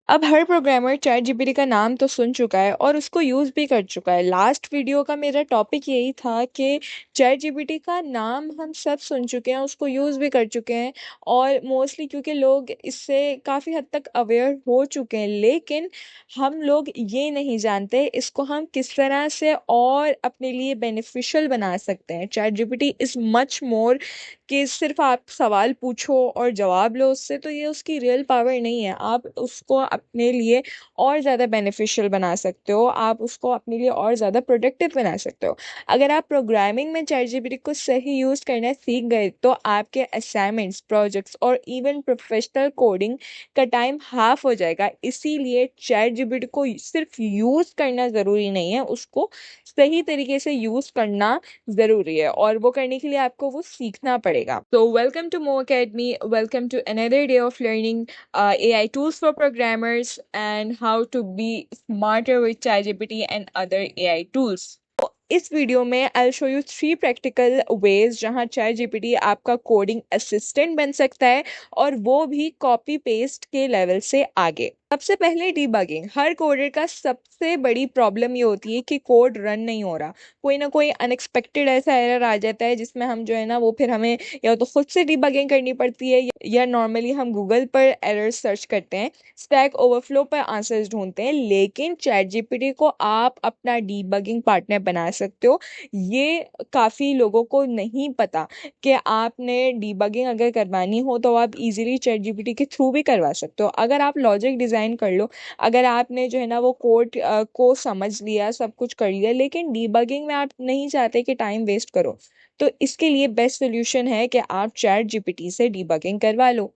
अब हर programmer chat GPT का नाम तो सुन चुका है और उसको यूज़ भी कर चुका है। लास्ट वीडियो का मेरा टॉपिक यही था कि चैट जीपीटी का नाम हम सब सुन चुके हैं, उसको यूज़ भी कर चुके हैं और मोस्टली क्योंकि लोग इससे काफ़ी हद तक अवेयर हो चुके हैं। लेकिन हम लोग ये नहीं जानते इसको हम किस तरह से और अपने लिए बेनिफिशियल बना सकते हैं। Chat GPT is much more कि सिर्फ आप सवाल पूछो और जवाब लो उससे, तो ये उसकी रियल पावर नहीं है। आप उसको अपने लिए और ज़्यादा बेनिफिशियल बना सकते हो, आप उसको अपने लिए और ज़्यादा प्रोडक्टिव बना सकते हो। अगर आप प्रोग्रामिंग में चैट जीपीटी को सही यूज़ करना सीख गए तो आपके असाइनमेंट्स, प्रोजेक्ट्स और इवन प्रोफेशनल कोडिंग का टाइम हाफ हो जाएगा। इसीलिए चैट जीपीटी को सिर्फ यूज़ करना ज़रूरी नहीं है, उसको सही तरीके से यूज़ करना ज़रूरी है और वो करने के लिए आपको वो सीखना पड़ेगा। तो welcome to Mo academy, welcome to another day of learning AI tools for programmers and how to be smarter with ChatGPT and other AI tools. इस वीडियो में I show you 3 practical ways जहाँ chat GPT आपका coding assistant बन सकता है और वो भी कॉपी पेस्ट के लेवल से आगे। सबसे पहले डीबगिंग। हर कोडर का सबसे बड़ी प्रॉब्लम ये होती है कि कोड रन नहीं हो रहा, कोई ना कोई अनएक्सपेक्टेड ऐसा एरर आ जाता है जिसमें हम जो है ना वो फिर हमें या तो खुद से डीबगिंग करनी पड़ती है या नॉर्मली हम गूगल पर एरर सर्च करते हैं, स्टैक ओवरफ्लो पर आंसर्स ढूंढते हैं। लेकिन चैट जीपीटी को आप अपना डीबगिंग पार्टनर बना सकते हो। ये काफ़ी लोगों को नहीं पता कि आपने डीबगिंग अगर करवानी हो तो आप इजीली चैट जीपीटी के थ्रू भी करवा सकते हो। अगर आप लॉजिक डिज़ाइन कर लो, अगर आपने जो है ना वो कोड को समझ लिया, सब कुछ कर लिया, लेकिन डीबगिंग में आप नहीं चाहते कि टाइम वेस्ट करो, तो इसके लिए बेस्ट सोल्यूशन है कि आप चैट जीपीटी से डीबगिंग करवा लो।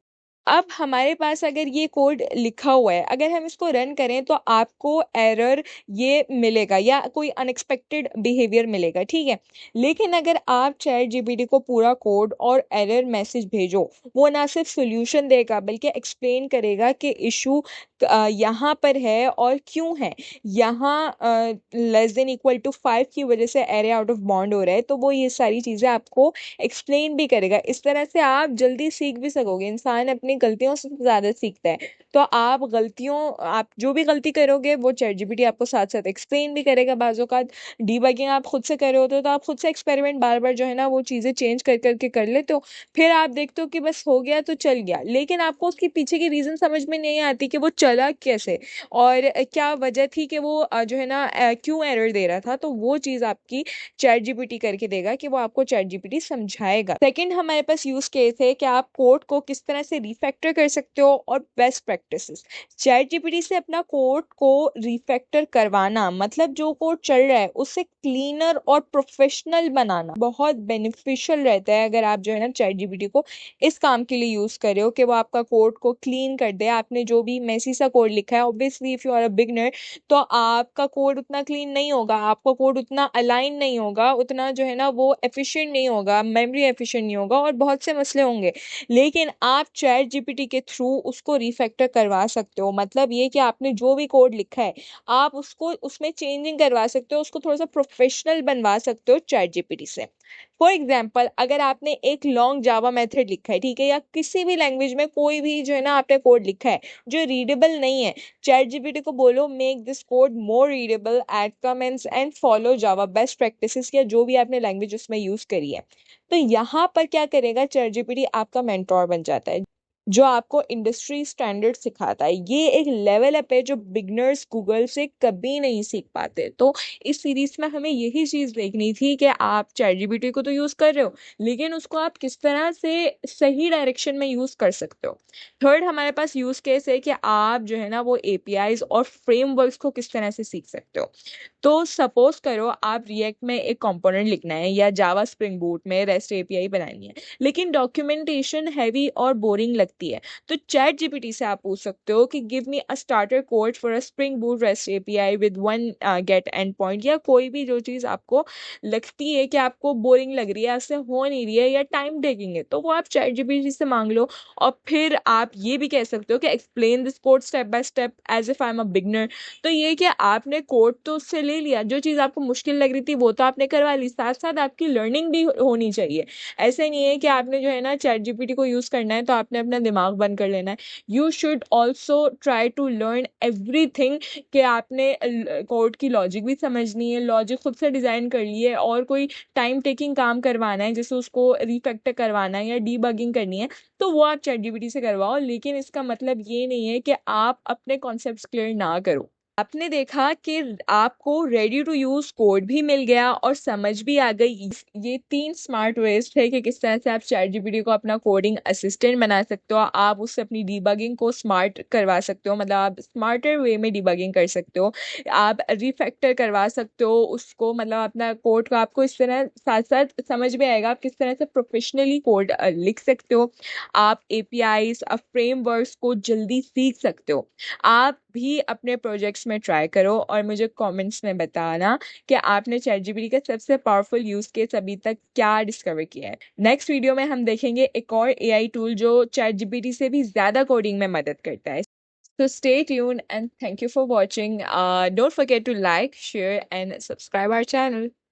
अब हमारे पास अगर ये कोड लिखा हुआ है, अगर हम इसको रन करें तो आपको एरर ये मिलेगा या कोई अनएक्सपेक्टेड बिहेवियर मिलेगा, ठीक है। लेकिन अगर आप चैट जीपीटी को पूरा कोड और एरर मैसेज भेजो, वो ना सिर्फ सोल्यूशन देगा बल्कि एक्सप्लेन करेगा कि इशू यहाँ पर है और क्यों है। यहाँ लेस देन इक्वल टू 5 की वजह से एरे आउट ऑफ बाउंड हो रहा है, तो वो ये सारी चीज़ें आपको एक्सप्लेन भी करेगा। इस तरह से आप जल्दी सीख भी सकोगे। इंसान अपनी गलतियों से ज़्यादा सीखता है, तो आप जो भी गलती करोगे वो चैट जीपीटी आपको साथ साथ एक्सप्लेन भी करेगा। बाज़ औक़ात डीबगिंग आप खुद से कर रहे होते हो तो आप खुद से एक्सपेरिमेंट बार बार जो है ना वो चीज़ें चेंज कर करके कर लेते हो, फिर आप देखते हो कि बस हो गया तो चल गया, लेकिन आपको उसके पीछे की रीज़न समझ में नहीं आती कि वो चला कैसे और क्या वजह थी कि वो जो है ना क्यों एरर दे रहा था। तो वो चीज़ आपकी चैट जीपीटी करके देगा कि वो आपको चैट जीपीटी समझाएगा। सेकंड हमारे पास यूज केस है कि आप कोड को किस तरह से रिफैक्टर कर सकते हो और बेस्ट प्रैक्टिसेस। चैट जीपीटी से अपना कोड को रिफैक्टर करवाना मतलब जो कोड चल रहा है उसे क्लीनर और प्रोफेशनल बनाना बहुत बेनिफिशियल रहता है। अगर आप जो है ना चैट जीपीटी को इस काम के लिए यूज कर रहे हो कि वो आपका कोड को क्लीन कर दे। आपने जो भी मैसी सा कोड लिखा है, obviously if you are a beginner, तो आपका कोड उतना क्लीन नहीं होगा, आपका कोड उतना अलाइन नहीं होगा, उतना जो है ना वो एफिशिएंट नहीं होगा, मेमोरी एफिशिएंट नहीं होगा और बहुत से मसले होंगे। लेकिन आप चैट जीपीटी के थ्रू उसको रिफैक्टर करवा सकते हो। मतलब ये कि आपने जो भी कोड लिखा है आप उसको उसमें चेंजिंग करवा सकते हो, उसको थोड़ा सा प्रोफेशनल बनवा सकते हो चैट जीपीटी से। फॉर एग्जाम्पल, अगर आपने एक लॉन्ग जावा मेथड लिखा है, ठीक है, या किसी भी लैंग्वेज में कोई भी जो है ना आपने कोड लिखा है जो रीडेबल नहीं है, चैट जीपीटी को बोलो make this code more readable, add comments and follow Java best practices, या जो भी आपने लैंग्वेज उसमें यूज करी है। तो यहाँ पर क्या करेगा, चैट जीपीटी आपका मेंटोर बन जाता है जो आपको इंडस्ट्री स्टैंडर्ड सिखाता है। ये एक लेवल अप है जो बिगनर्स गूगल से कभी नहीं सीख पाते। तो इस सीरीज में हमें यही चीज़ देखनी थी कि आप चैट जीपीटी को तो यूज़ कर रहे हो, लेकिन उसको आप किस तरह से सही डायरेक्शन में यूज़ कर सकते हो। थर्ड हमारे पास यूज़ केस है कि आप जो है ना वो एपीआईज और फ्रेमवर्क्स को किस तरह से सीख सकते हो। तो सपोज करो आप रिएक्ट में एक कंपोनेंट लिखना है या जावा स्प्रिंग बूट में रेस्ट एपीआई बनानी है, लेकिन डॉक्यूमेंटेशन हैवी और बोरिंग लगती है। तो चैट जीपीटी से आप पूछ सकते हो कि give me a starter code for a spring boot rest API with one get and point, या कोई भी जो चीज़ आपको लगती है कि आपको बोरिंग लग रही है, आपसे हो नहीं रही है या टाइम टेकिंग है, तो वो आप चैट जीपीटी से मांग लो। और फिर आप ये भी कह सकते हो कि explain this code step by step as if I am a beginner. तो ये कि आपने कोड तो उससे ले लिया, जो चीज़ आपको मुश्किल लग रही थी वो तो आपने करवा ली, साथ साथ आपकी लर्निंग भी होनी चाहिए। ऐसे नहीं है कि आपने जो है ना चैट जीपीटी को यूज़ करना है तो आपने अपना दिमाग बंद कर लेना है। You should also try to learn everything कि आपने कोड की लॉजिक भी समझनी है, लॉजिक खुद से डिज़ाइन कर लिए और कोई टाइम टेकिंग काम करवाना है जैसे उसको रिफैक्टर करवाना है या डीबगिंग करनी है तो वो आप चैट से करवाओ। लेकिन इसका मतलब ये नहीं है कि आप अपने कॉन्सेप्ट्स क्लियर ना करो। आपने देखा कि आपको रेडी टू यूज कोड भी मिल गया और समझ भी आ गई। ये 3 स्मार्ट वेज थे कि किस तरह से आप चैट जीपीटी को अपना कोडिंग असिस्टेंट बना सकते हो। आप उससे अपनी डीबगिंग को स्मार्ट करवा सकते हो, मतलब आप स्मार्टर वे में डीबगिंग कर सकते हो। आप रिफैक्टर करवा सकते हो उसको, मतलब अपना कोड को आपको इस तरह साथ साथ समझ में आएगा आप किस तरह से प्रोफेशनली कोड लिख सकते हो। आप एपीआईज फ्रेमवर्क्स को जल्दी सीख सकते हो। आप भी अपने प्रोजेक्ट्स में ट्राई करो और मुझे कमेंट्स में बताना कि आपने चैट जीपीटी का सबसे पावरफुल यूज केस अभी तक क्या डिस्कवर किया है। नेक्स्ट वीडियो में हम देखेंगे एक और एआई टूल जो चैट जीपीटी से भी ज्यादा कोडिंग में मदद करता है। So stay tuned and thank you for watching. Don't forget to like, share and subscribe our channel.